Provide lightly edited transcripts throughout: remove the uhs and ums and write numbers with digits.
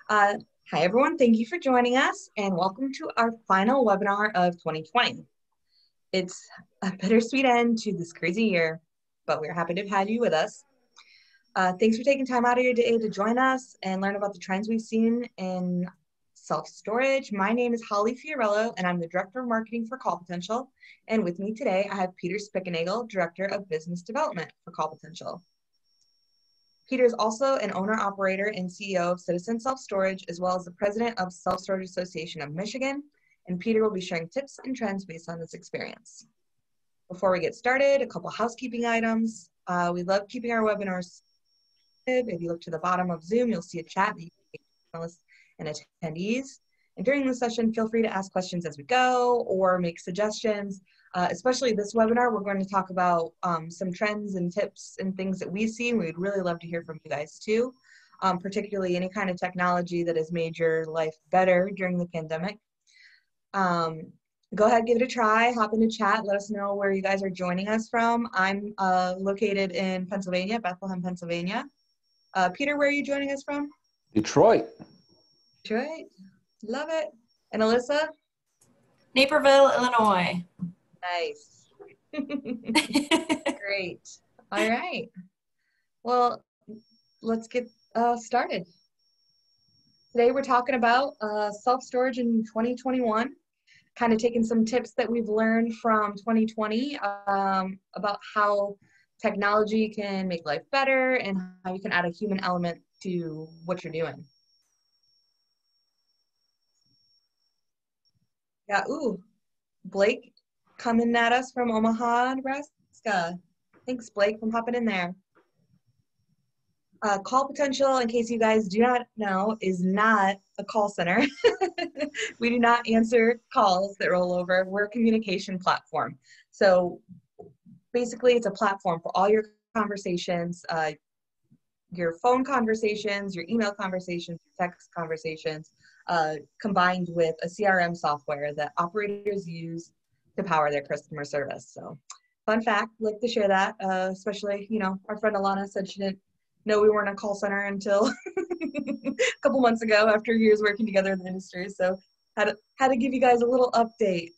Uh, Hi, everyone. Thank you for joining us and welcome to our final webinar of 2020. It's a bittersweet end to this crazy year, but we're happy to have had you with us. Thanks for taking time out of your day to join us and learn about the trends we've seen in self-storage. My name is Holly Fiorello, and I'm the Director of Marketing for CallPotential. And with me today, I have Peter Spickenagel, Director of Business Development for CallPotential. Peter is also an owner-operator and CEO of Citizen Self-Storage, as well as the president of Self-Storage Association of Michigan. And Peter will be sharing tips and trends based on this experience. Before we get started, a couple housekeeping items. We love keeping our webinars. If you look to the bottom of Zoom, you'll see a chat that you can panelists and attendees. And during the session, feel free to ask questions as we go or make suggestions. Especially this webinar, we're going to talk about some trends and tips and things that we see, and we'd really love to hear from you guys too, particularly any kind of technology that has made your life better during the pandemic. Go ahead, give it a try, hop into chat, let us know where you guys are joining us from. I'm located in Pennsylvania, Bethlehem, Pennsylvania. Peter, where are you joining us from? Detroit. Detroit, love it. And Alyssa? Naperville, Illinois. Nice. Great. All right. Well, let's get started. Today we're talking about self-storage in 2021, kind of taking some tips that we've learned from 2020 about how technology can make life better and how you can add a human element to what you're doing. Yeah, ooh, Blake coming at us from Omaha, Nebraska. Thanks, Blake, for popping in there. CallPotential, in case you guys do not know, is not a call center. We do not answer calls that roll over. We're a communication platform. So basically, it's a platform for all your conversations, your phone conversations, your email conversations, your text conversations, combined with a CRM software that operators use to power their customer service. So fun fact, like to share that, especially, our friend Alana said she didn't know we weren't a call center until a couple months ago after years working together in the industry. So had to give you guys a little update.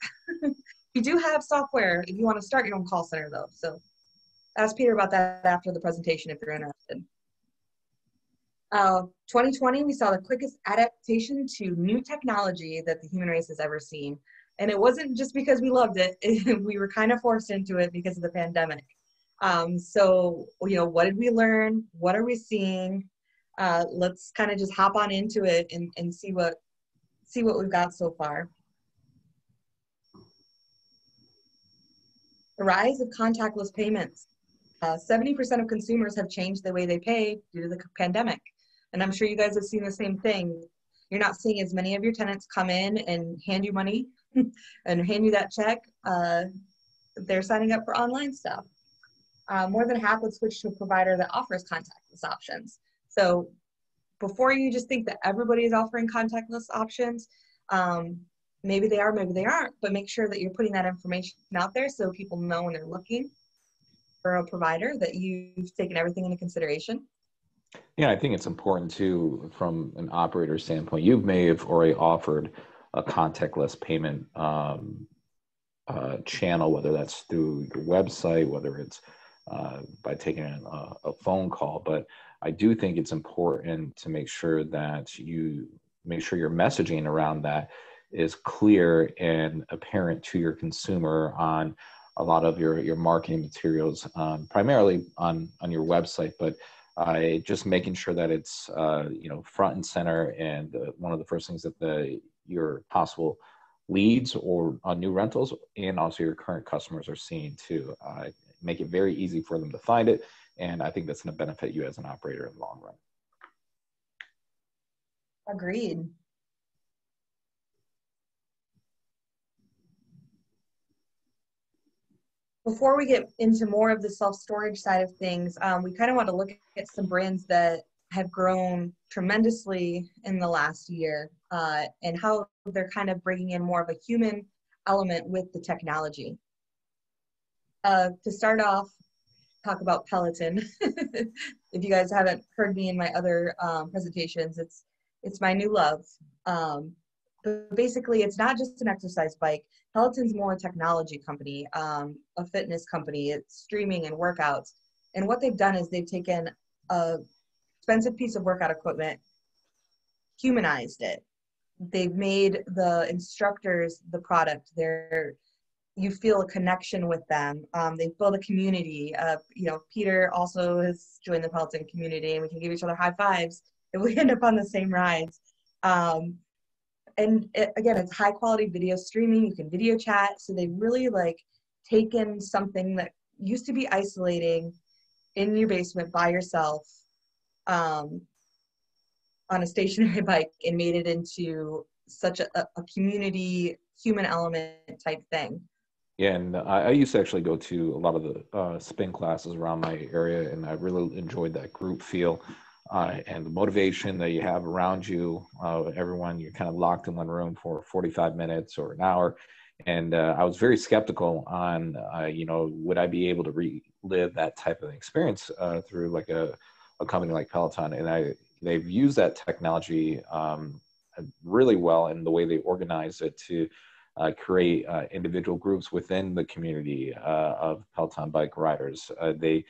You do have software if you want to start your own call center though. So ask Peter about that after the presentation if you're interested. 2020, we saw the quickest adaptation to new technology that the human race has ever seen. And it wasn't just because we loved it. We were kind of forced into it because of the pandemic. So, what did we learn? What are we seeing? Let's kind of just hop on into it and see what we've got so far. The rise of contactless payments. 70% of consumers have changed the way they pay due to the pandemic. And I'm sure you guys have seen the same thing. You're not seeing as many of your tenants come in and hand you money and hand you that check. They're signing up for online stuff. More than half would switch to a provider that offers contactless options. So before you just think that everybody is offering contactless options, maybe they are, maybe they aren't, but make sure that you're putting that information out there so people know when they're looking for a provider that you've taken everything into consideration. Yeah, I think it's important too, from an operator standpoint. You may have already offered a contactless payment channel, whether that's through your website, whether it's by taking a phone call. But I do think it's important to make sure that you make sure your messaging around that is clear and apparent to your consumer on a lot of your marketing materials, primarily on your website, but just making sure that it's front and center, and one of the first things that your possible leads or new rentals and also your current customers are seeing too. Make it very easy for them to find it, and I think that's going to benefit you as an operator in the long run. Agreed. Before we get into more of the self-storage side of things, we kind of want to look at some brands that have grown tremendously in the last year and how they're kind of bringing in more of a human element with the technology. To start off, talk about Pelaton. If you guys haven't heard me in my other presentations, it's It's my new love. But basically, it's not just an exercise bike. Peloton's more a technology company, a fitness company. It's streaming and workouts. And what they've done is they've taken a expensive piece of workout equipment, humanized it. They've made the instructors the product. You feel a connection with them. They've built a community. Peter also has joined the Peloton community, and we can give each other high fives if we end up on the same rides. Again, it's high quality video streaming. You can video chat. So they've really taken something that used to be isolating in your basement by yourself on a stationary bike and made it into such a community, human element type thing. Yeah, and I used to actually go to a lot of the spin classes around my area, and I really enjoyed that group feel and the motivation that you have around you. Everyone, you're kind of locked in one room for 45 minutes or an hour. And I was very skeptical on, would I be able to relive that type of experience through like a company like Peloton? And they've used that technology really well in the way they organize it to create individual groups within the community of Peloton bike riders. They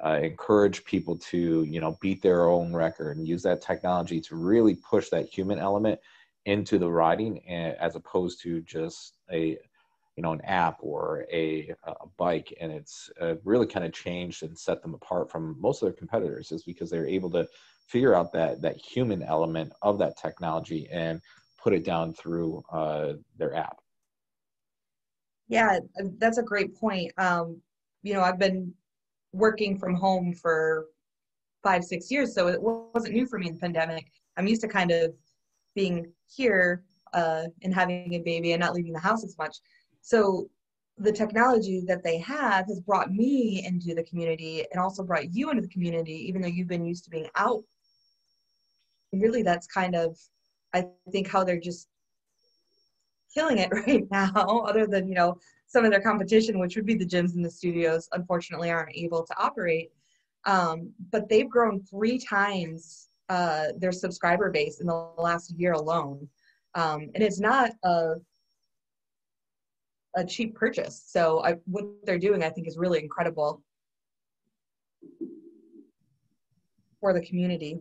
encourage people to, beat their own record and use that technology to really push that human element into the riding, as opposed to just an app or a bike. And it's really kind of changed and set them apart from most of their competitors, is because they're able to figure out that human element of that technology and put it down through their app. Yeah, that's a great point. I've been working from home for 5-6 years, so it wasn't new for me in the pandemic. I'm used to kind of being here and having a baby and not leaving the house as much. So the technology that they have has brought me into the community and also brought you into the community, even though you've been used to being out. Really, that's kind of, I think, how they're just killing it right now, other than, some of their competition, which would be the gyms and the studios, unfortunately aren't able to operate. But they've grown 3 times their subscriber base in the last year alone. And it's not a cheap purchase. So what they're doing, I think, is really incredible for the community.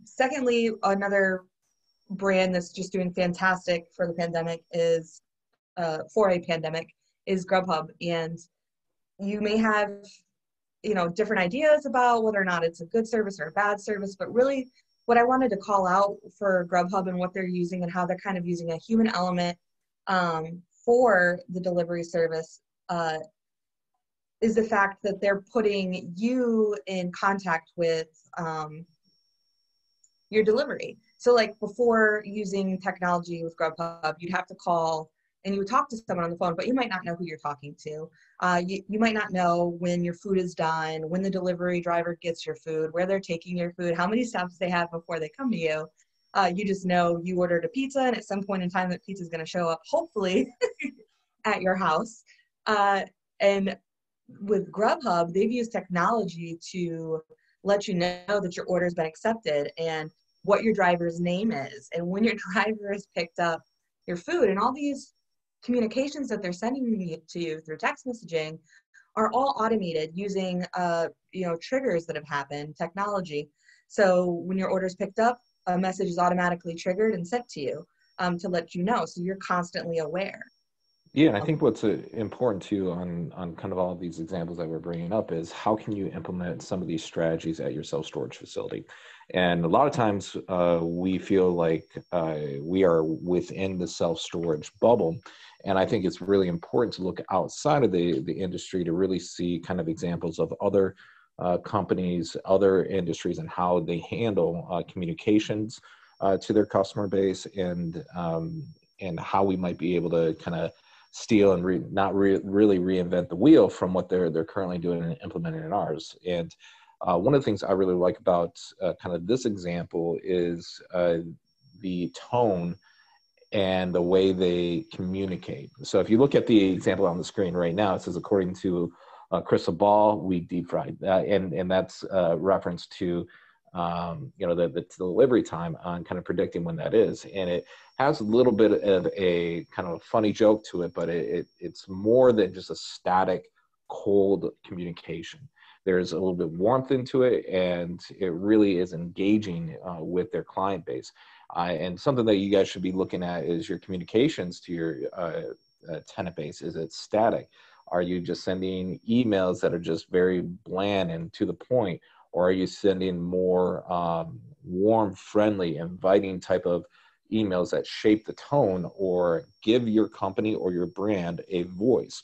Secondly, another brand that's just doing fantastic for the pandemic is Grubhub. And you may have different ideas about whether or not it's a good service or a bad service, but really what I wanted to call out for Grubhub and what they're using and how they're kind of using a human element for the delivery service is the fact that they're putting you in contact with your delivery. So before using technology with Grubhub, you'd have to call and you would talk to someone on the phone, but you might not know who you're talking to. You might not know when your food is done, when the delivery driver gets your food, where they're taking your food, how many stops they have before they come to you. You just know you ordered a pizza, and at some point in time that pizza is going to show up, hopefully, at your house. And with Grubhub, they've used technology to let you know that your order has been accepted and what your driver's name is and when your driver has picked up your food. And all these communications that they're sending to you through text messaging are all automated using triggers that have happened, technology. So when your order is picked up, a message is automatically triggered and sent to you to let you know, so you're constantly aware. Yeah, and I think what's important too on kind of all of these examples that we're bringing up is how can you implement some of these strategies at your self-storage facility? And a lot of times we feel like we are within the self-storage bubble. And I think it's really important to look outside of the industry to really see kind of examples of other companies, other industries, and how they handle communications to their customer base, and how we might be able to kind of steal and not really reinvent the wheel from what they're currently doing and implementing in ours. And one of the things I really like about kind of this example is the tone and the way they communicate. So if you look at the example on the screen right now, it says, according to Crystal Ball, we deep fried. And that's reference to the delivery time on kind of predicting when that is. And it has a little bit of a kind of a funny joke to it, but it's more than just a static, cold communication. There's a little bit of warmth into it, and it really is engaging with their client base. And something that you guys should be looking at is your communications to your tenant base. Is it static? Are you just sending emails that are just very bland and to the point? Or are you sending more warm, friendly, inviting type of emails that shape the tone or give your company or your brand a voice?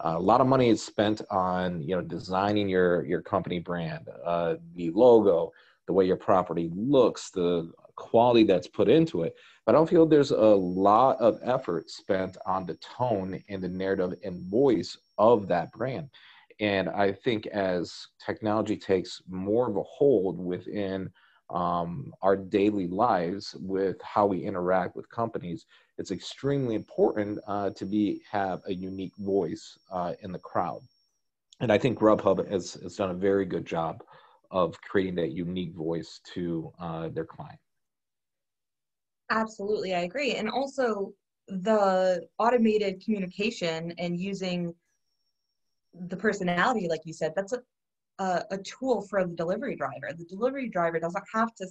A lot of money is spent on designing your company brand, the logo, the way your property looks, the quality that's put into it. But I don't feel there's a lot of effort spent on the tone and the narrative and voice of that brand. And I think as technology takes more of a hold within our daily lives with how we interact with companies, it's extremely important to have a unique voice in the crowd. And I think Grubhub has done a very good job of creating that unique voice to their client. Absolutely, I agree. And also the automated communication and using the personality, like you said, that's a tool for the delivery driver. The delivery driver doesn't have to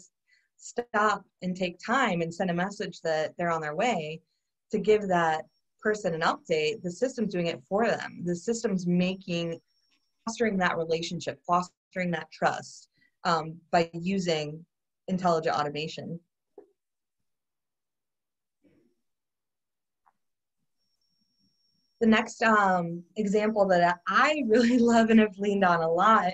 stop and take time and send a message that they're on their way to give that person an update. The system's doing it for them. The system's fostering that relationship, fostering that trust by using intelligent automation. The next example that I really love and have leaned on a lot,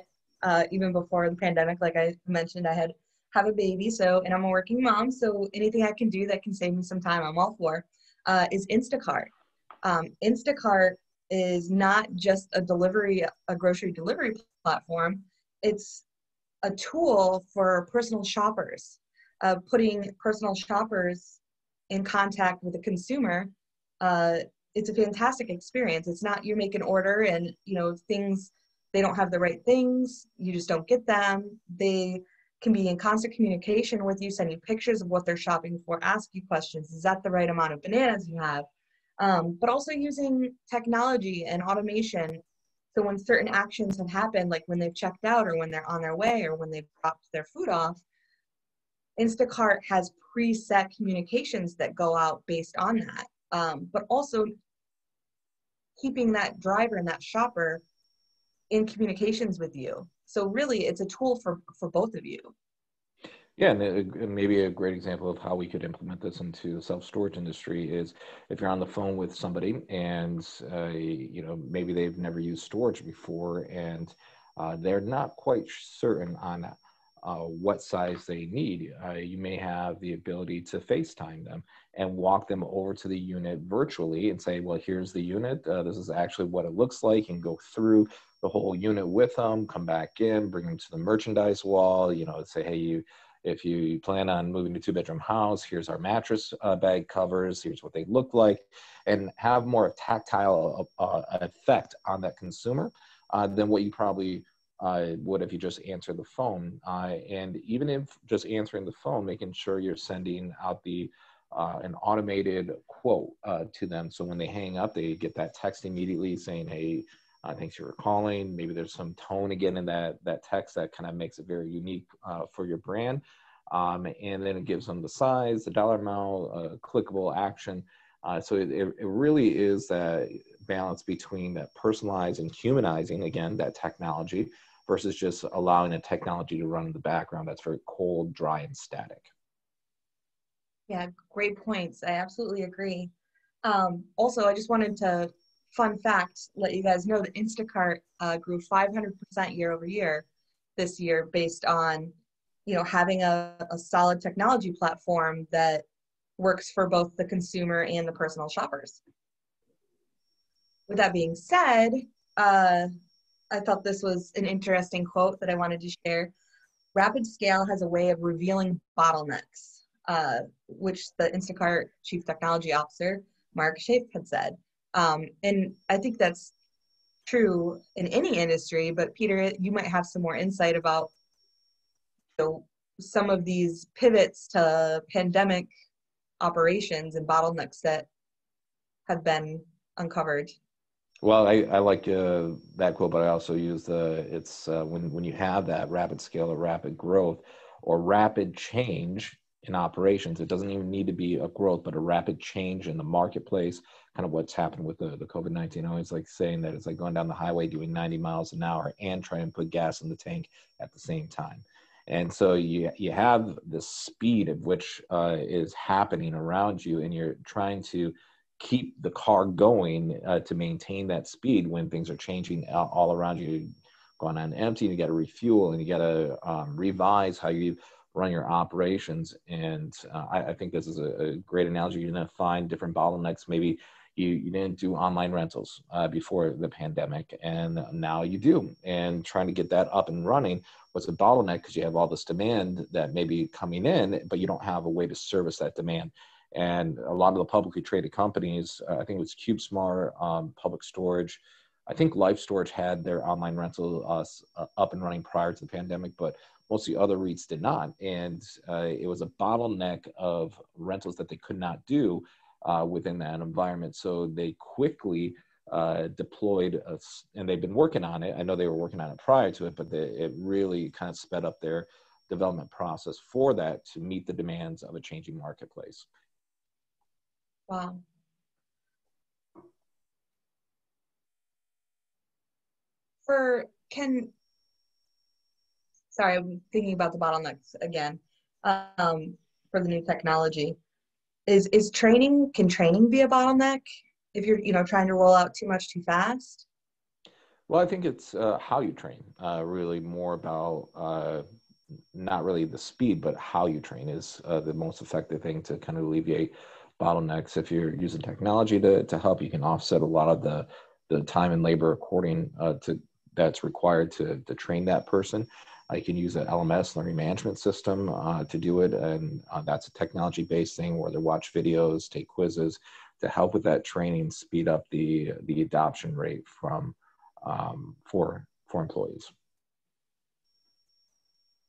even before the pandemic, like I mentioned, I have a baby, and I'm a working mom, so anything I can do that can save me some time, I'm all for, is Instacart. Instacart is not just a grocery delivery platform. It's a tool for personal shoppers, putting personal shoppers in contact with the consumer. It's a fantastic experience. It's not you make an order and they don't have the right things, you just don't get them. They can be in constant communication with you, send you pictures of what they're shopping for, ask you questions. Is that the right amount of bananas you have? But also using technology and automation. So when certain actions have happened, like when they've checked out or when they're on their way or when they've dropped their food off, Instacart has preset communications that go out based on that. But also keeping that driver and that shopper in communications with you. So really it's a tool for both of you. Yeah, and maybe a great example of how we could implement this into the self-storage industry is if you're on the phone with somebody and maybe they've never used storage before and they're not quite certain on what size they need. You may have the ability to FaceTime them and walk them over to the unit virtually and say, well, here's the unit. This is actually what it looks like, and go through the whole unit with them, come back in, bring them to the merchandise wall, say, hey, if you plan on moving to a 2-bedroom house, here's our mattress bag covers, here's what they look like, and have more tactile effect on that consumer than what you probably would if you just answer the phone. And even if just answering the phone, making sure you're sending out an automated quote to them. So when they hang up, they get that text immediately saying, hey, thanks for calling. Maybe there's some tone again in that text that kind of makes it very unique for your brand. And then it gives them the size, the dollar amount, clickable action. So it really is that balance between that personalized and humanizing, again, that technology, versus just allowing the technology to run in the background that's very cold, dry, and static. Yeah, great points. I absolutely agree. Also, I just wanted to, fun fact, let you guys know that Instacart grew 500% year over year this year based on, having a solid technology platform that works for both the consumer and the personal shoppers. With that being said, I thought this was an interesting quote that I wanted to share. Rapid scale has a way of revealing bottlenecks, which the Instacart Chief Technology Officer, Mark Schaaf, had said. And I think that's true in any industry, but Peter, you might have some more insight about some of these pivots to pandemic operations and bottlenecks that have been uncovered? Well, I like that quote, but I also use when you have that rapid scale or rapid growth or rapid change in operations, it doesn't even need to be a growth, but a rapid change in the marketplace, kind of what's happened with the COVID-19. I always like saying that it's like going down the highway doing 90 miles an hour and trying to put gas in the tank at the same time. And so you have the speed at which is happening around you, and you're trying to keep the car going to maintain that speed when things are changing all around you, going on empty, and you got to refuel, and you got to revise how you run your operations. And I think this is a great analogy. You're going to find different bottlenecks. Maybe you didn't do online rentals before the pandemic, and now you do. And trying to get that up and running was a bottleneck because you have all this demand that may be coming in, but you don't have a way to service that demand. And a lot of the publicly traded companies, I think it was CubeSmart, Public Storage, I think Life Storage had their online rental up and running prior to the pandemic, but most of the other REITs did not. And it was a bottleneck of rentals that they could not do within that environment. So they quickly deployed, and they've been working on it. I know they were working on it prior to it, but it really kind of sped up their development process for that to meet the demands of a changing marketplace. Wow. Sorry, I'm thinking about the bottlenecks again. For the new technology, can training be a bottleneck if you're trying to roll out too much too fast? Well, I think it's how you train, really more about not really the speed, but how you train is the most effective thing to kind of alleviate bottlenecks. If you're using technology to help, you can offset a lot of the time and labor according to that's required to train that person. You can use an LMS, learning management system, to do it, and that's a technology-based thing where they watch videos, take quizzes to help with that training, speed up the adoption rate for employees.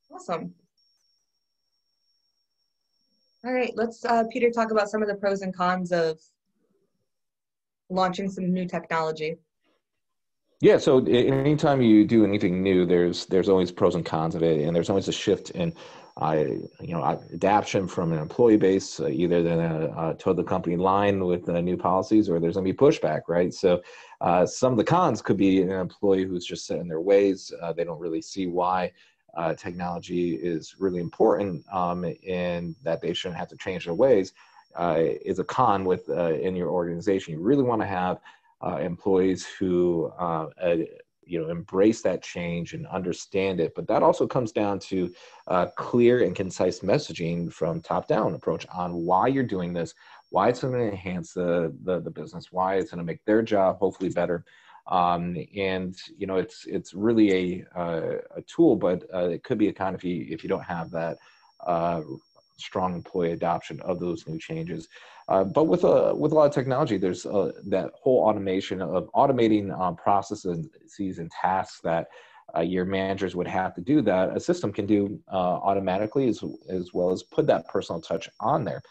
Awesome. All right, let's, Peter, talk about some of the pros and cons of launching some new technology. Yeah, so anytime you do anything new, there's always pros and cons of it, and there's always a shift in, adaptation from an employee base, either then toe the company line with new policies, or there's going to be pushback, right? So some of the cons could be an employee who's just set in their ways. They don't really see why technology is really important, and that they shouldn't have to change their ways. Is a con with in your organization. You really want to have employees who embrace that change and understand it, but that also comes down to clear and concise messaging from top-down approach on why you're doing this, why it's going to enhance the business, why it's going to make their job hopefully better. It's really a tool, but it could be a con if you don't have that strong employee adoption of those new changes. But with a lot of technology, there's that whole automation of automating processes and tasks that your managers would have to do that a system can do automatically, as well as put that personal touch on there.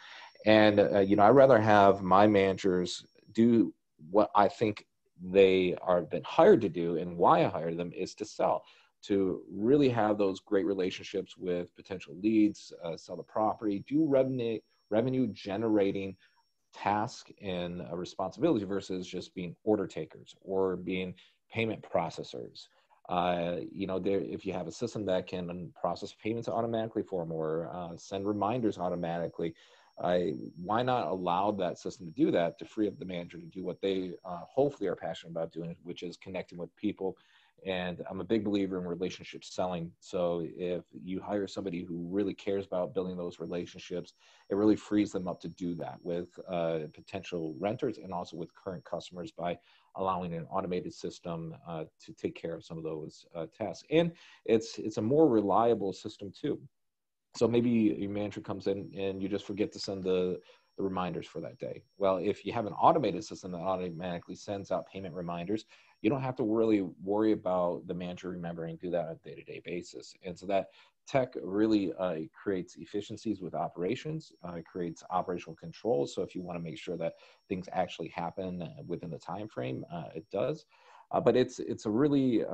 And I'd rather have my managers do what I think they are been hired to do, and why I hired them is to sell, to really have those great relationships with potential leads, sell the property, do revenue generating task and responsibility versus just being order takers or being payment processors. If you have a system that can process payments automatically for them or send reminders automatically, why not allow that system to do that, to free up the manager to do what they hopefully are passionate about doing, which is connecting with people. And I'm a big believer in relationship selling. So if you hire somebody who really cares about building those relationships, it really frees them up to do that with potential renters and also with current customers by allowing an automated system to take care of some of those tasks. And it's a more reliable system too. So maybe your manager comes in and you just forget to send the reminders for that day. Well, if you have an automated system that automatically sends out payment reminders, you don't have to really worry about the manager remembering to do that on a day-to-day basis. And so that tech really creates efficiencies with operations, creates operational controls. So if you want to make sure that things actually happen within the time frame, it does. But it's a really,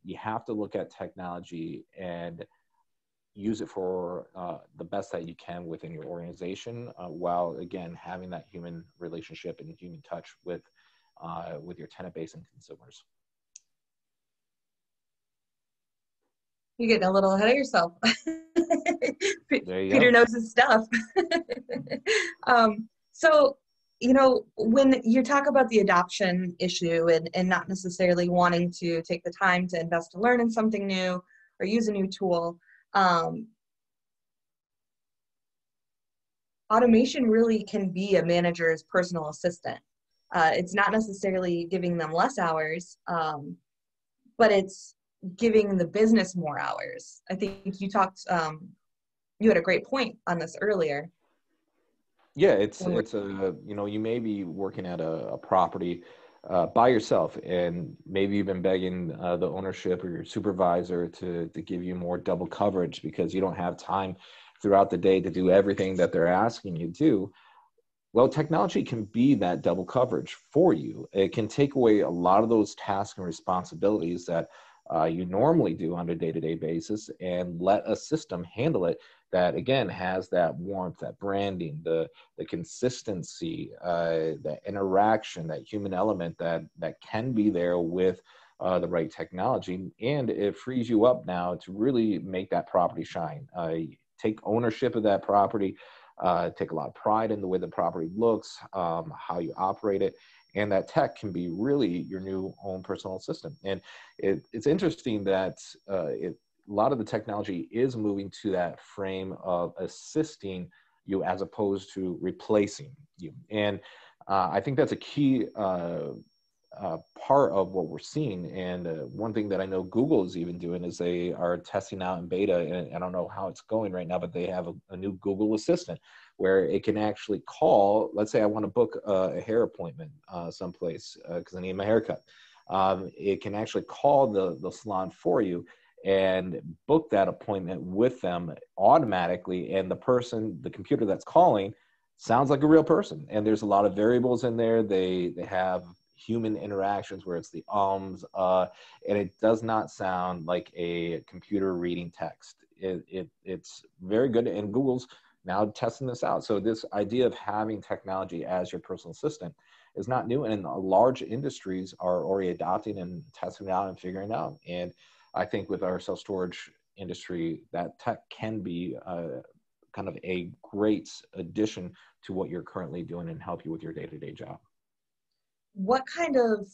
you have to look at technology and use it for the best that you can within your organization, while again having that human relationship and human touch with your tenant base and consumers. You're getting a little ahead of yourself. There you Peter go. knows his stuff. So, you know, when you talk about the adoption issue and not necessarily wanting to take the time to invest to learn in something new or use a new tool, automation really can be a manager's personal assistant. It's not necessarily giving them less hours, but it's giving the business more hours. I think you talked, you had a great point on this earlier. Yeah, it's a, you know, you may be working at a property by yourself, and maybe you've been begging the ownership or your supervisor to give you more double coverage because you don't have time throughout the day to do everything that they're asking you to do. Well, technology can be that double coverage for you. It can take away a lot of those tasks and responsibilities that you normally do on a day-to-day basis and let a system handle it that, again, has that warmth, that branding, the consistency, that interaction, that human element that can be there with the right technology. And it frees you up now to really make that property shine. Take ownership of that property, take a lot of pride in the way the property looks, how you operate it. And that tech can be really your new own personal assistant. And it's interesting that a lot of the technology is moving to that frame of assisting you as opposed to replacing you. And I think that's a key part of what we're seeing. And one thing that I know Google is even doing is they are testing out in beta, and I don't know how it's going right now, but they have a new Google Assistant where it can actually call, let's say I want to book a hair appointment someplace because I need my haircut. It can actually call the salon for you and book that appointment with them automatically. And the computer that's calling sounds like a real person. And there's a lot of variables in there. They have human interactions where it's the and it does not sound like a computer reading text. It's very good, and Google's now testing this out. So this idea of having technology as your personal assistant is not new, and large industries are already adopting and testing it out and figuring it out. And I think with our self-storage industry, that tech can be kind of a great addition to what you're currently doing and help you with your day-to-day job. What kind of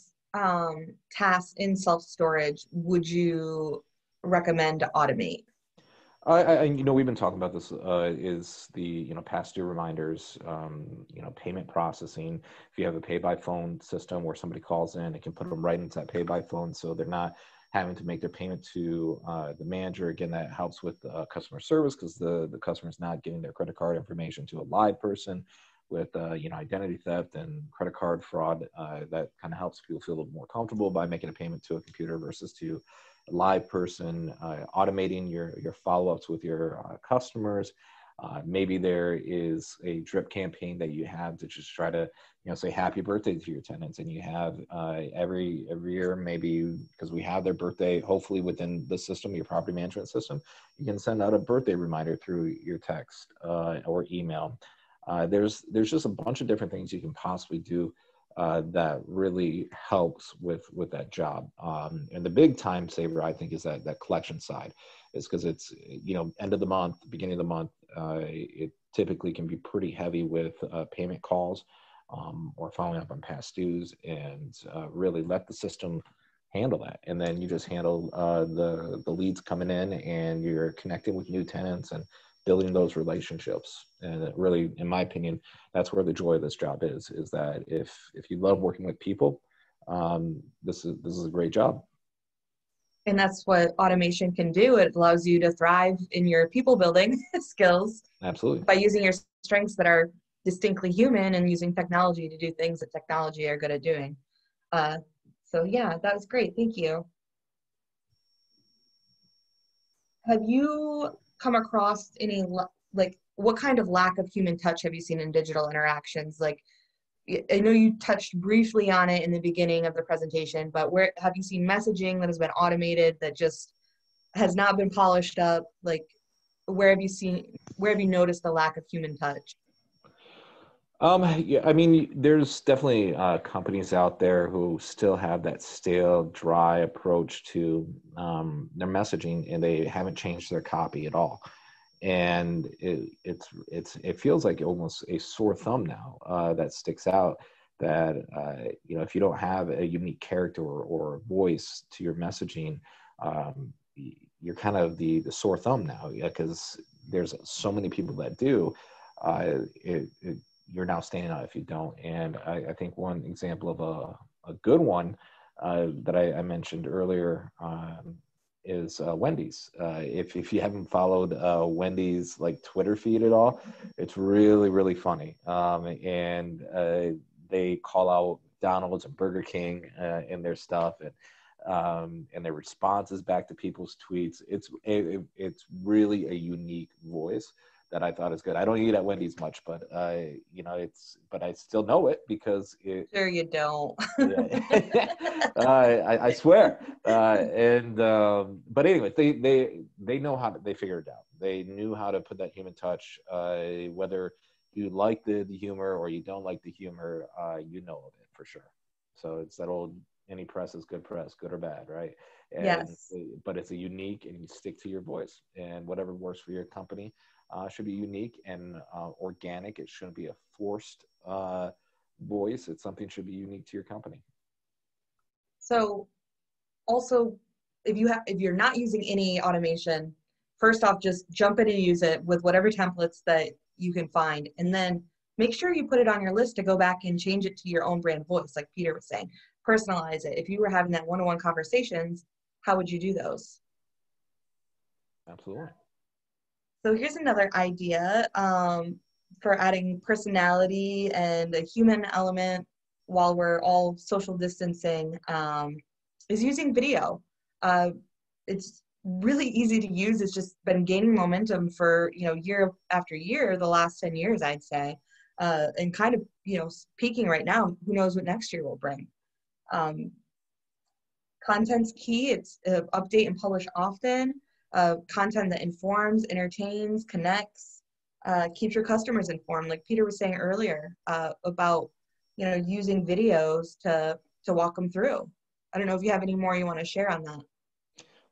tasks in self-storage would you recommend to automate? You know, we've been talking about this, is the, you know, past due reminders, you know, payment processing. If you have a pay by phone system where somebody calls in, it can put them right into that pay by phone so they're not having to make their payment to the manager. Again, that helps with customer service because the customer is not giving their credit card information to a live person. With you know, identity theft and credit card fraud, that kind of helps people feel a little more comfortable by making a payment to a computer versus to a live person. Automating your follow-ups with your customers. Maybe there is a drip campaign that you have to just try to, you know, say happy birthday to your tenants, and you have every year, maybe because we have their birthday, hopefully within the system, your property management system, you can send out a birthday reminder through your text or email. There's just a bunch of different things you can possibly do that really helps with that job. And the big time saver, I think, is that collection side. Is because it's, you know, end of the month, beginning of the month, it typically can be pretty heavy with payment calls or following up on past dues, and really let the system handle that. And then you just handle the leads coming in, and you're connecting with new tenants and building those relationships. And it really, in my opinion, that's where the joy of this job is that if you love working with people, this is a great job. And that's what automation can do. It allows you to thrive in your people building skills. Absolutely. By using your strengths that are distinctly human and using technology to do things that technology are good at doing. So yeah, that was great. Thank you. Have you come across any, like, what kind of lack of human touch have you seen in digital interactions? Like, I know you touched briefly on it in the beginning of the presentation, but where have you seen messaging that has been automated that just has not been polished up? Like, where have you noticed the lack of human touch? Yeah, I mean, there's definitely companies out there who still have that stale, dry approach to their messaging, and they haven't changed their copy at all. And it feels like almost a sore thumb now that sticks out. That if you don't have a unique character or voice to your messaging, you're kind of the sore thumb now, because there's so many people that do. You're now standing out if you don't. And I think one example of a good one that I mentioned earlier is Wendy's. If you haven't followed Wendy's like Twitter feed at all, it's really, really funny. And they call out McDonald's and Burger King in their stuff, and their responses back to people's tweets. It's really a unique voice that I thought is good. I don't eat at Wendy's much, but but I still know it because it. Sure you don't. Yeah. I swear. But anyway, they know how they figured it out. They knew how to put that human touch. Whether you like the humor or you don't like the humor, you know of it for sure. So it's that old, any press is good press, good or bad, right? Yes. But it's a unique, and you stick to your voice, and whatever works for your company should be unique and organic. It shouldn't be a forced voice. It's something should be unique to your company. So also, if you're not using any automation, first off, just jump in and use it with whatever templates that you can find, and then make sure you put it on your list to go back and change it to your own brand voice, like Peter was saying. Personalize it. If you were having that one-on-one conversations, how would you do those? Absolutely. So here's another idea for adding personality and a human element while we're all social distancing, is using video. It's really easy to use. It's just been gaining momentum for, year after year, the last 10 years, I'd say, and kind of, peaking right now. Who knows what next year will bring. Content's key. It's update and publish often. Content that informs, entertains, connects, keeps your customers informed. Like Peter was saying earlier about, using videos to walk them through. I don't know if you have any more you want to share on that.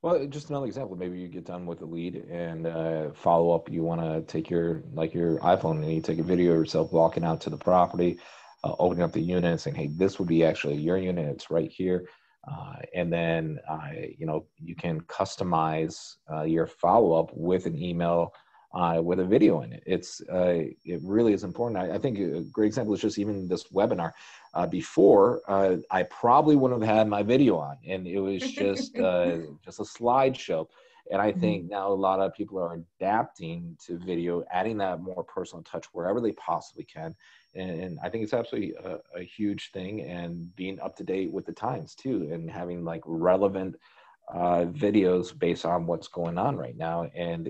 Well, just another example. Maybe you get done with a lead and follow up. You want to take your iPhone and you take a video of yourself walking out to the property, opening up the unit and saying, hey, this would be actually your unit. It's right here. And then, you can customize your follow-up with an email with a video in it. It really is important. I think a great example is just even this webinar. Before, I probably wouldn't have had my video on, and it was just a slideshow. And I think now a lot of people are adapting to video, adding that more personal touch wherever they possibly can. And I think it's absolutely a huge thing, and being up to date with the times too, and having like relevant videos based on what's going on right now. And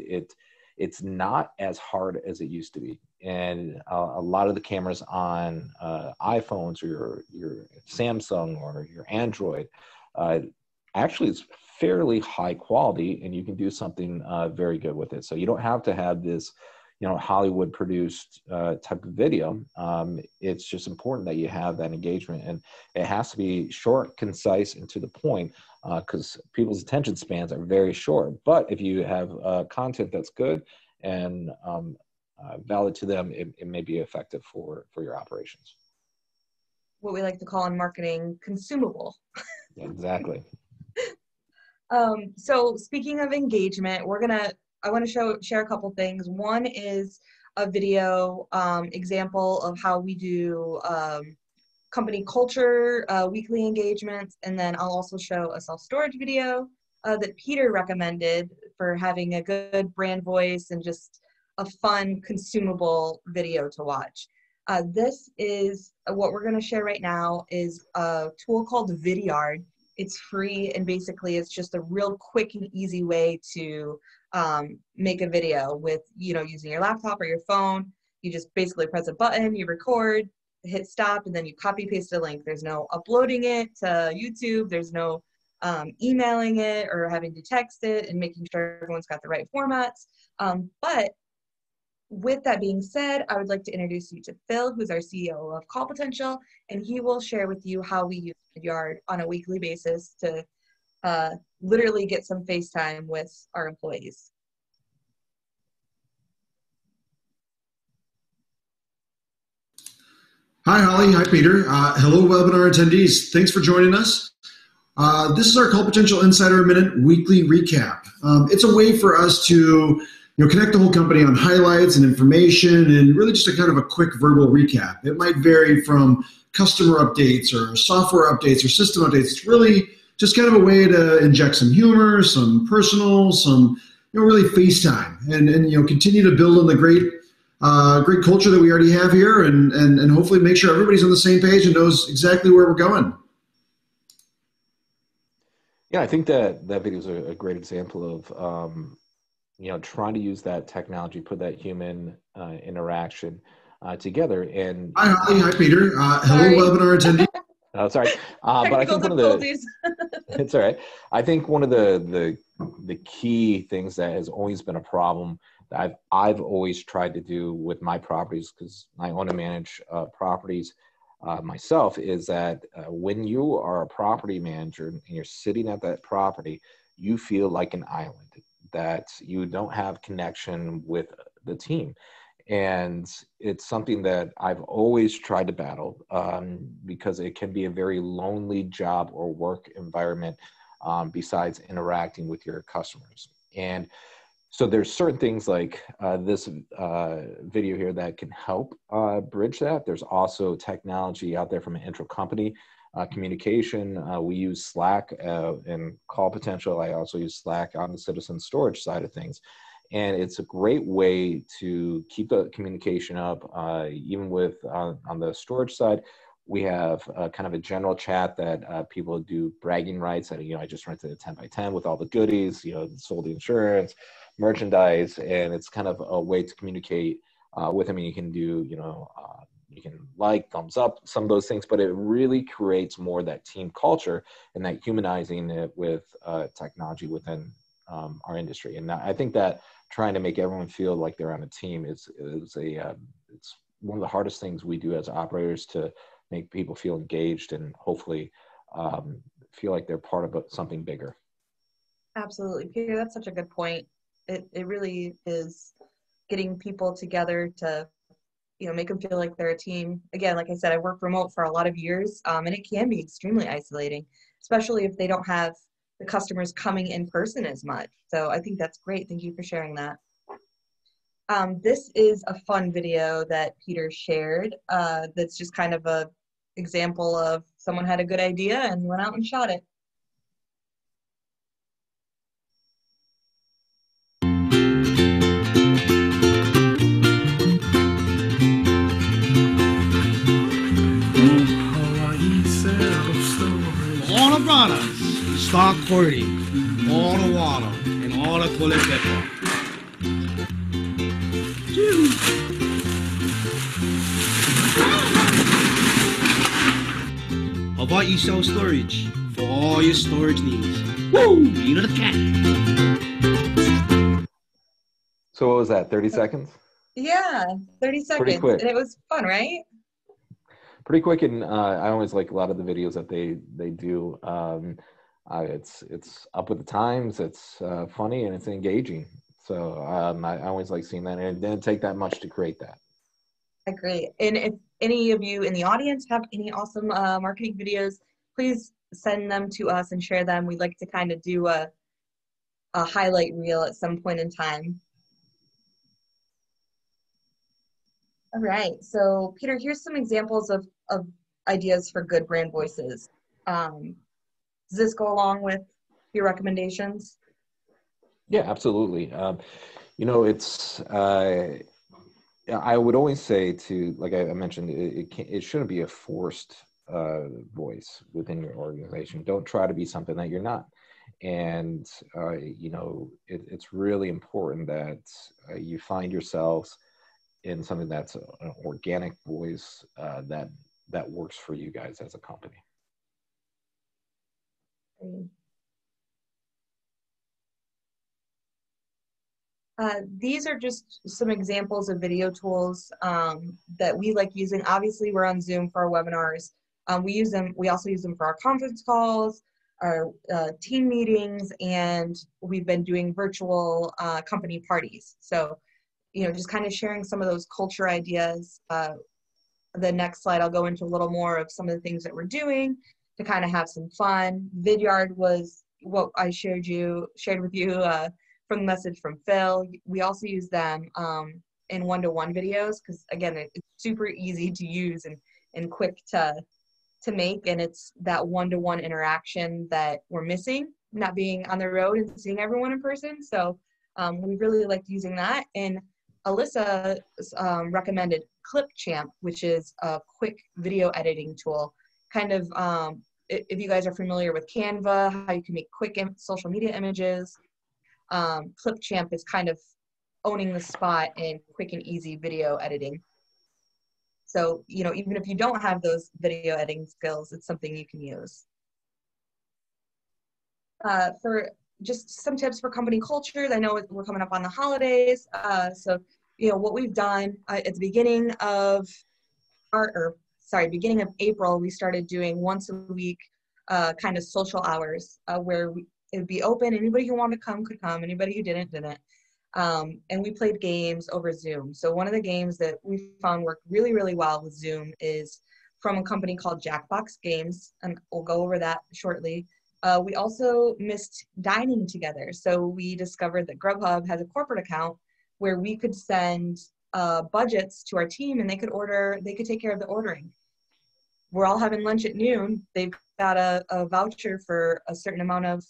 it's not as hard as it used to be. And a lot of the cameras on iPhones or your Samsung or your Android, actually it's fairly high quality, and you can do something very good with it. So you don't have to have this, Hollywood produced type of video. It's just important that you have that engagement, and it has to be short, concise, and to the point, because people's attention spans are very short. But if you have content that's good and valid to them, it may be effective for your operations. What we like to call in marketing, consumable. Exactly. So speaking of engagement, I want to share a couple things. One is a video example of how we do company culture, weekly engagements, and then I'll also show a self-storage video that Peter recommended for having a good brand voice and just a fun consumable video to watch. This is what we're going to share right now is a tool called Vidyard. It's free, and basically it's just a real quick and easy way to make a video with, using your laptop or your phone. You just basically press a button, you record, hit stop, and then you copy paste a link. There's no uploading it to YouTube. There's no emailing it or having to text it and making sure everyone's got the right formats. But with that being said, I would like to introduce you to Phil, who's our CEO of CallPotential, and he will share with you how we use Vidyard on a weekly basis to literally get some FaceTime with our employees. Hi, Holly. Hi, Peter. Hello, webinar attendees. Thanks for joining us. This is our CallPotential Insider Minute weekly recap. It's a way for us to connect the whole company on highlights and information, and really just a kind of a quick verbal recap. It might vary from customer updates or software updates or system updates. It's really just kind of a way to inject some humor, some personal, some really FaceTime, and continue to build on the great culture that we already have here, and hopefully make sure everybody's on the same page and knows exactly where we're going. Yeah, I think that video is a great example of trying to use that technology, put that human interaction together. And hi, Holly. Hi, Peter. Hello, webinar attendee. Oh, sorry. But I think one of the it's all right. I think one of the key things that has always been a problem that I've always tried to do with my properties, because I own and manage properties myself, is that when you are a property manager and you're sitting at that property, you feel like an island, that you don't have connection with the team. And it's something that I've always tried to battle because it can be a very lonely job or work environment besides interacting with your customers. And so there's certain things like this video here that can help bridge that. There's also technology out there from an intra-company communication. We use Slack and CallPotential. I also use Slack on the citizen storage side of things. And it's a great way to keep the communication up, even with on the storage side. We have kind of a general chat that people do bragging rights. That, I just rented a 10 by 10 with all the goodies, sold the insurance, merchandise, and it's kind of a way to communicate with them. And you can do, you can like, thumbs up, some of those things, but it really creates more of that team culture and that humanizing it with technology within our industry. And I think that trying to make everyone feel like they're on a team is it's one of the hardest things we do as operators, to make people feel engaged and hopefully feel like they're part of something bigger. Absolutely, Peter, that's such a good point. It really is getting people together to make them feel like they're a team. Again, like I said, I worked remote for a lot of years, and it can be extremely isolating, especially if they don't have the customers coming in person as much. So I think that's great. Thank you for sharing that. This is a fun video that Peter shared that's just kind of a example of someone had a good idea and went out and shot it. All the products, stock 40, all the water, and all the toilet paper. Avoid you sell storage for all your storage needs. Woo! You know the cat. So what was that, 30 seconds? Yeah, 30 seconds. Pretty quick. And it was fun, right? Pretty quick, and I always like a lot of the videos that they do. It's up with the times, it's funny, and it's engaging. So I always like seeing that, and it didn't take that much to create that. I agree. And if any of you in the audience have any awesome marketing videos, please send them to us and share them. We'd like to kind of do a highlight reel at some point in time. All right, so Peter, here's some examples of ideas for good brand voices. Does this go along with your recommendations? Yeah, absolutely. It's Yeah, I would always say to, like I mentioned, it shouldn't be a forced voice within your organization. Don't try to be something that you're not. And, it's really important that you find yourselves in something that's an organic voice that works for you guys as a company. These are just some examples of video tools that we like using. Obviously, we're on Zoom for our webinars. We use them. We also use them for our conference calls, our team meetings, and we've been doing virtual company parties. So, just kind of sharing some of those culture ideas. The next slide, I'll go into a little more of some of the things that we're doing to kind of have some fun. Vidyard was what I shared with you from the message from Phil. We also use them in one-to-one videos because, again, it's super easy to use and quick to make, and it's that one-to-one interaction that we're missing, not being on the road and seeing everyone in person. So we really liked using that. And Alyssa recommended ClipChamp, which is a quick video editing tool. Kind of, if you guys are familiar with Canva, how you can make quick social media images, ClipChamp is kind of owning the spot in quick and easy video editing. So, even if you don't have those video editing skills, it's something you can use. For just some tips for company culture, I know we're coming up on the holidays. So, what we've done at the beginning of beginning of April, we started doing once a week kind of social hours where it would be open. Anybody who wanted to come could come. Anybody who didn't. And we played games over Zoom. So one of the games that we found worked really, really well with Zoom is from a company called Jackbox Games, and we'll go over that shortly. We also missed dining together. So we discovered that Grubhub has a corporate account where we could send budgets to our team and they could take care of the ordering. We're all having lunch at noon. They've got a voucher for a certain amount of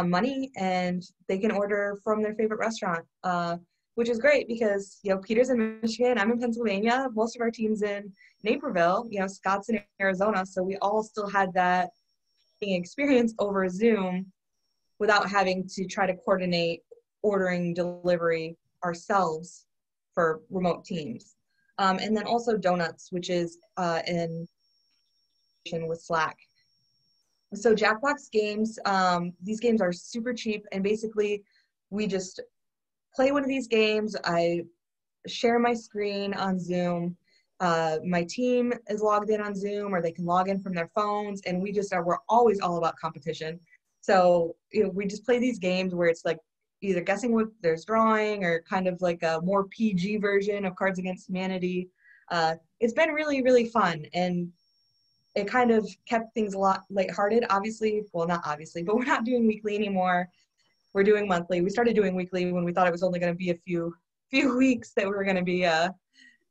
money, and they can order from their favorite restaurant, which is great because, Peter's in Michigan, I'm in Pennsylvania, most of our team's in Naperville, Scott's in Arizona, so we all still had that experience over Zoom without having to try to coordinate ordering delivery ourselves for remote teams. And then also Donuts, which is in with Slack. So Jackbox Games, these games are super cheap, and basically we just play one of these games. I share my screen on Zoom. My team is logged in on Zoom, or they can log in from their phones, and we're always all about competition. So we just play these games where it's like either guessing what there's drawing or kind of like a more PG version of Cards Against Humanity. It's been really, really fun, and it kind of kept things a lot lighthearted. Not obviously, but we're not doing weekly anymore. We're doing monthly. We started doing weekly when we thought it was only going to be a few weeks that we were going to be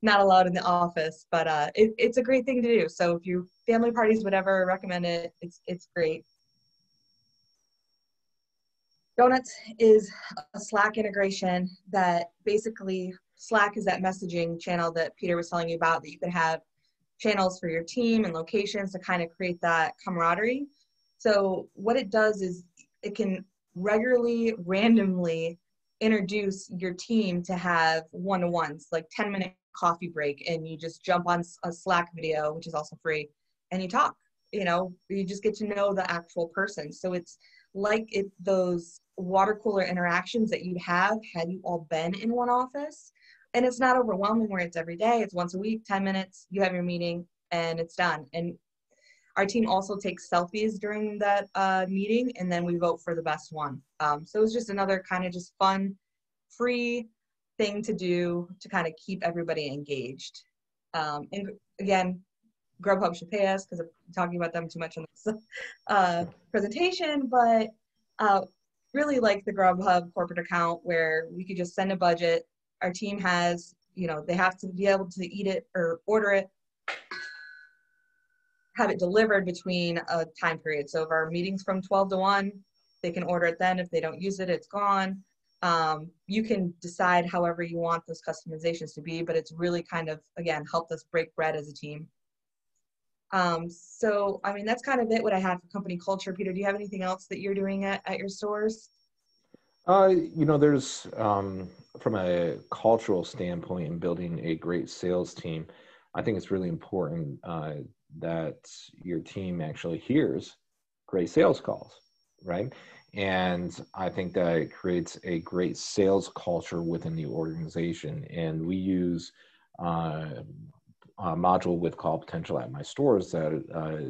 not allowed in the office. But it's a great thing to do. So if you family parties, whatever, recommend it. It's great. Donuts is a Slack integration that basically Slack is that messaging channel that Peter was telling you about, that you can have channels for your team and locations to kind of create that camaraderie. So what it does is it can regularly, randomly introduce your team to have one-to-ones, like 10-minute coffee break, and you just jump on a Slack video, which is also free, and you talk. You just get to know the actual person. So it's like those water cooler interactions that you'd have had you all been in one office. And it's not overwhelming where it's every day. It's once a week, 10 minutes, you have your meeting, and it's done. And our team also takes selfies during that meeting, and then we vote for the best one. So it was just another kind of just fun, free thing to do to kind of keep everybody engaged. And again, Grubhub should pay us because I'm talking about them too much on this presentation, but really like the Grubhub corporate account where we could just send a budget. Our team has, they have to be able to eat it or order it, have it delivered between a time period. So if our meeting's from 12 to 1, they can order it then. If they don't use it, it's gone. You can decide however you want those customizations to be, but it's really kind of, again, helped us break bread as a team. So, I mean, that's kind of it, what I had for company culture. Peter, do you have anything else that you're doing at your stores? There's, from a cultural standpoint in building a great sales team, I think it's really important that your team actually hears great sales calls, right? And I think that it creates a great sales culture within the organization. And we use a module with CallPotential at my stores that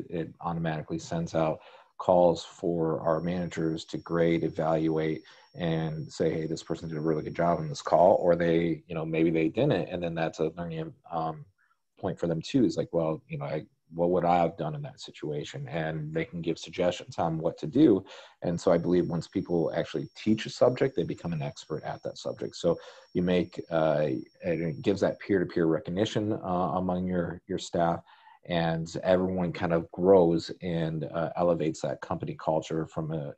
it automatically sends out calls for our managers to grade, evaluate, and say, hey, this person did a really good job on this call, or they, maybe they didn't. And then that's a learning point for them too, is like, well, what would I have done in that situation? And they can give suggestions on what to do. And so I believe once people actually teach a subject, they become an expert at that subject. So you make, it gives that peer-to-peer recognition among your staff, and everyone kind of grows and elevates that company culture from a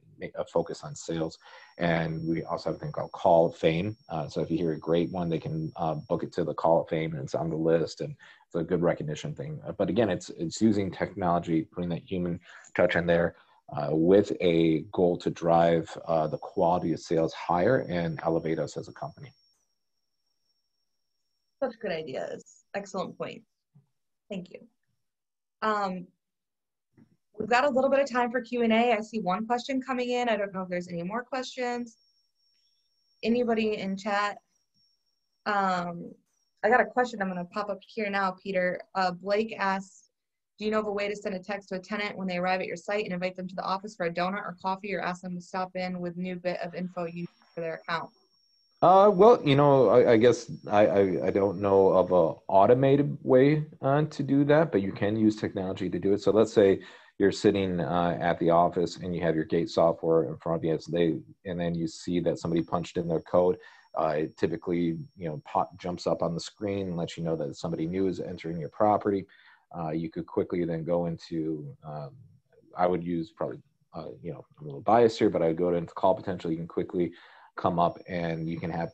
focus on sales. And we also have a thing called Call of Fame. So if you hear a great one, they can book it to the Call of Fame, and it's on the list, and it's a good recognition thing. But again, it's using technology, putting that human touch in there with a goal to drive the quality of sales higher and elevate us as a company. Such good ideas. Excellent point. Thank you. We've got a little bit of time for Q&A. I see one question coming in. I don't know if there's any more questions. Anybody in chat? I got a question I'm going to pop up here now, Peter. Blake asks, do you know of a way to send a text to a tenant when they arrive at your site and invite them to the office for a donut or coffee, or ask them to stop in with new bit of info you need for their account? Well, I guess I don't know of a automated way to do that, but you can use technology to do it. So let's say you're sitting at the office and you have your gate software in front of you, and then you see that somebody punched in their code. It typically, jumps up on the screen and lets you know that somebody new is entering your property. You could quickly then go into, I would use probably, I'm a little biased here, but I would go into CallPotential. You can quickly come up and you can have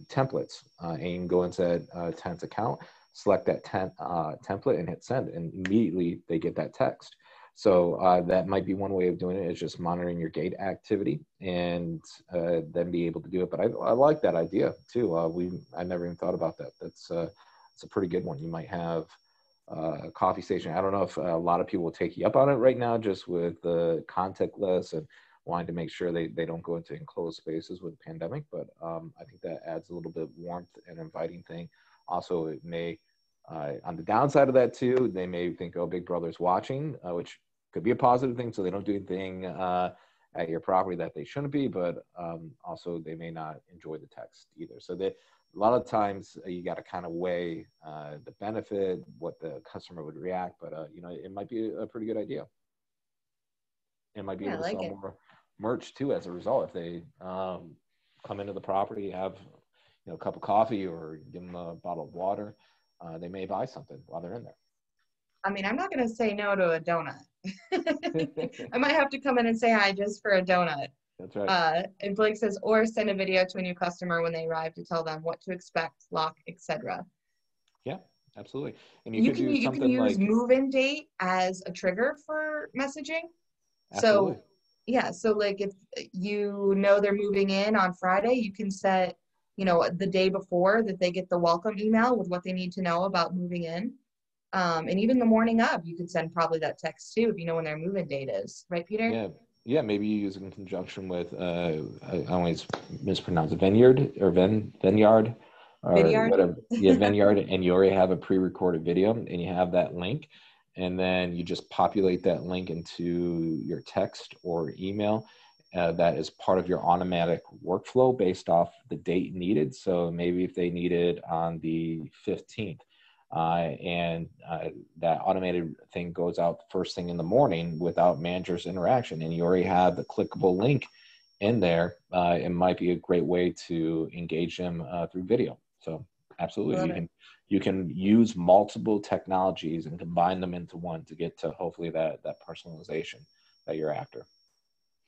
templates, and you can go into that tenant's account, select that template and hit send, and immediately they get that text. So that might be one way of doing it, is just monitoring your gate activity and then be able to do it. But I like that idea too. I never even thought about that. It's a pretty good one. You might have a coffee station. I don't know if a lot of people will take you up on it right now, just with the contactless and wanting to make sure they don't go into enclosed spaces with the pandemic. But I think that adds a little bit of warmth and inviting thing. Also, it may, on the downside of that too, they may think, oh, Big Brother's watching, which could be a positive thing. So they don't do anything at your property that they shouldn't be, but also they may not enjoy the text either. So a lot of times you got to kind of weigh the benefit, what the customer would react, but it might be a pretty good idea. It might be able to sell more merch too as a result. If they come into the property, have a cup of coffee, or give them a bottle of water, they may buy something while they're in there. I mean, I'm not going to say no to a donut. I might have to come in and say hi just for a donut. That's right. And Blake says, or send a video to a new customer when they arrive to tell them what to expect, lock, etc. Yeah, absolutely. And you can use move-in date as a trigger for messaging. Absolutely. So yeah, so like if they're moving in on Friday, you can set, the day before that they get the welcome email with what they need to know about moving in. And even the morning of, you could send probably that text too, if you know when their move-in date is, right, Peter? Yeah. Maybe you use it in conjunction with I always mispronounce it, Vinyard or Vinyard or whatever. Yeah, Vinyard, and you already have a pre-recorded video, and you have that link, and then you just populate that link into your text or email. That is part of your automatic workflow based off the date needed. So maybe if they need it on the 15th. That automated thing goes out first thing in the morning without manager's interaction, and you already have the clickable link in there. It might be a great way to engage them through video. So absolutely, you can use multiple technologies and combine them into one to get to hopefully that personalization that you're after.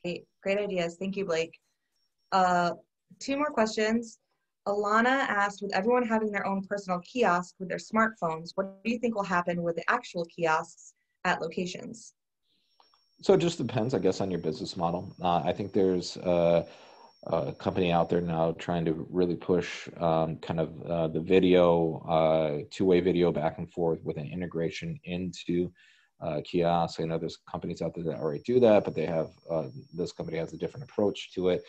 Great ideas. Thank you, Blake. Two more questions. Alana asked, with everyone having their own personal kiosk with their smartphones, what do you think will happen with the actual kiosks at locations? So it just depends, I guess, on your business model. I think there's a company out there now trying to really push the video, two-way video back and forth with an integration into kiosks. I know there's companies out there that already do that, but they have this company has a different approach to it.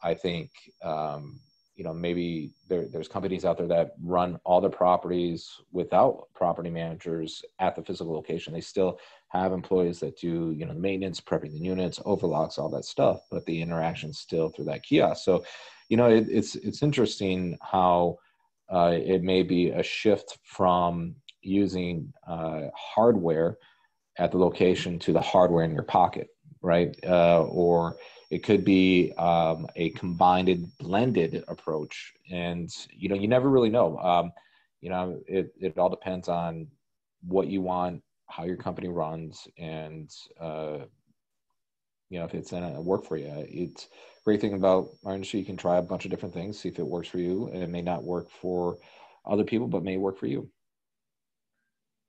I think maybe there's companies out there that run all the properties without property managers at the physical location. They still have employees that do the maintenance, prepping the units, overlocks, all that stuff, but the interaction still through that kiosk. So it's interesting how it may be a shift from using hardware at the location to the hardware in your pocket, right? Or it could be a combined, blended approach. And, you never really know. It all depends on what you want, how your company runs, and, if it's going to work for you. It's great thing about our industry. You can try a bunch of different things, see if it works for you. And it may not work for other people, but may work for you.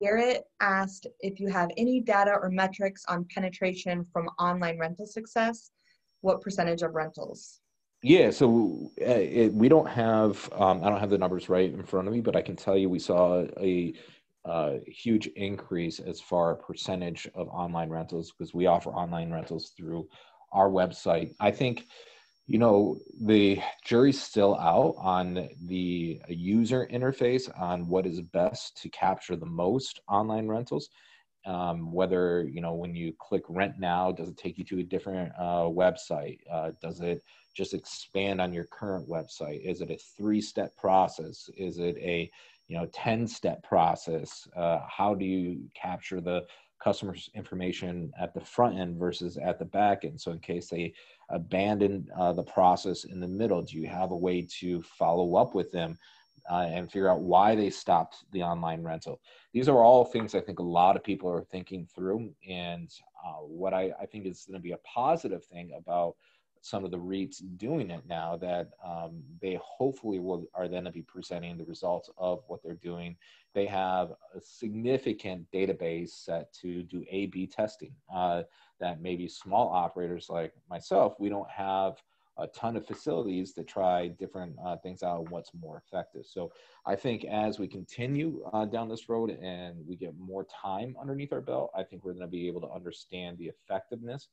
Garrett asked if you have any data or metrics on penetration from online rental success. What percentage of rentals? Yeah, so we don't have, I don't have the numbers right in front of me, but I can tell you we saw a huge increase as far as percentage of online rentals, because we offer online rentals through our website. I think, the jury's still out on the user interface on what is best to capture the most online rentals. Whether, when you click rent now, does it take you to a different website? Does it just expand on your current website? Is it a 3-step process? Is it a 10-step process? How do you capture the customer's information at the front end versus at the back end? So in case they abandon the process in the middle, do you have a way to follow up with them and figure out why they stopped the online rental? These are all things I think a lot of people are thinking through. And what I think is going to be a positive thing about some of the REITs doing it now, that they hopefully are then to be presenting the results of what they're doing. They have a significant database set to do A/B testing that maybe small operators like myself, we don't have a ton of facilities to try different things out and what's more effective. So I think as we continue down this road and we get more time underneath our belt, I think we're going to be able to understand the effectiveness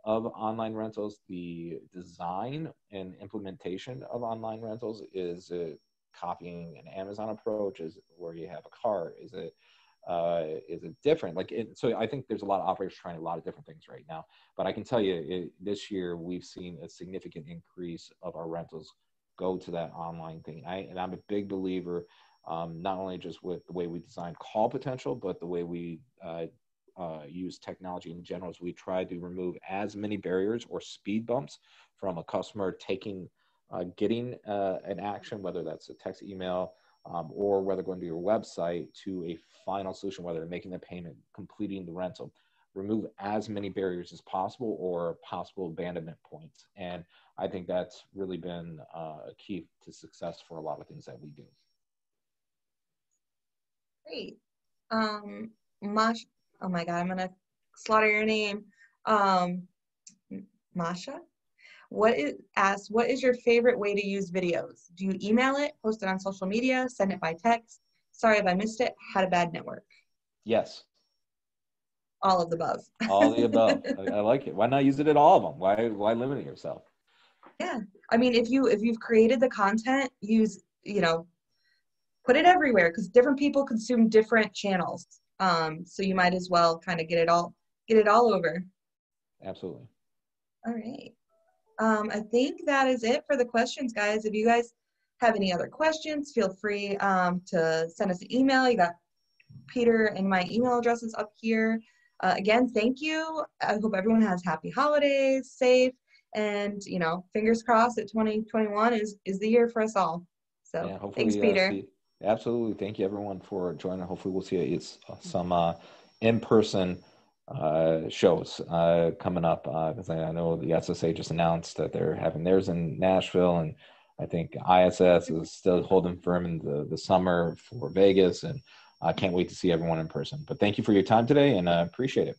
of online rentals. The design and implementation of online rentals, is it copying an Amazon approach? Is it where you have a car? Is it different? So I think there's a lot of operators trying a lot of different things right now, but I can tell you this year we've seen a significant increase of our rentals go to that online thing. I'm a big believer, not only just with the way we design CallPotential, but the way we use technology in general. Is we try to remove as many barriers or speed bumps from a customer getting an action, whether that's a text, email, or whether going to your website, to a final solution, whether they're making the payment, completing the rental. Remove as many barriers as possible or possible abandonment points. And I think that's really been a key to success for a lot of things that we do. Great. Masha, oh my God, I'm going to slaughter your name. Masha? What is your favorite way to use videos? Do you email it, post it on social media, send it by text? Sorry if I missed it. Had a bad network. Yes. All of the above. All of the above. I like it. Why not use it at all of them? Why limit yourself? Yeah. I mean, if you've created the content, put it everywhere, because different people consume different channels. So you might as well kind of get it all over. Absolutely. All right. I think that is it for the questions, guys. If you guys have any other questions, feel free to send us an email. You got Peter and my email addresses up here. Again, thank you. I hope everyone has happy holidays, safe, and fingers crossed that 2021 is the year for us all. So yeah, thanks, Peter. Absolutely. Thank you, everyone, for joining. Hopefully we'll see some in-person shows coming up, because I know the SSA just announced that they're having theirs in Nashville, and I think ISS is still holding firm in the summer for Vegas, and I can't wait to see everyone in person. But thank you for your time today, and I appreciate it.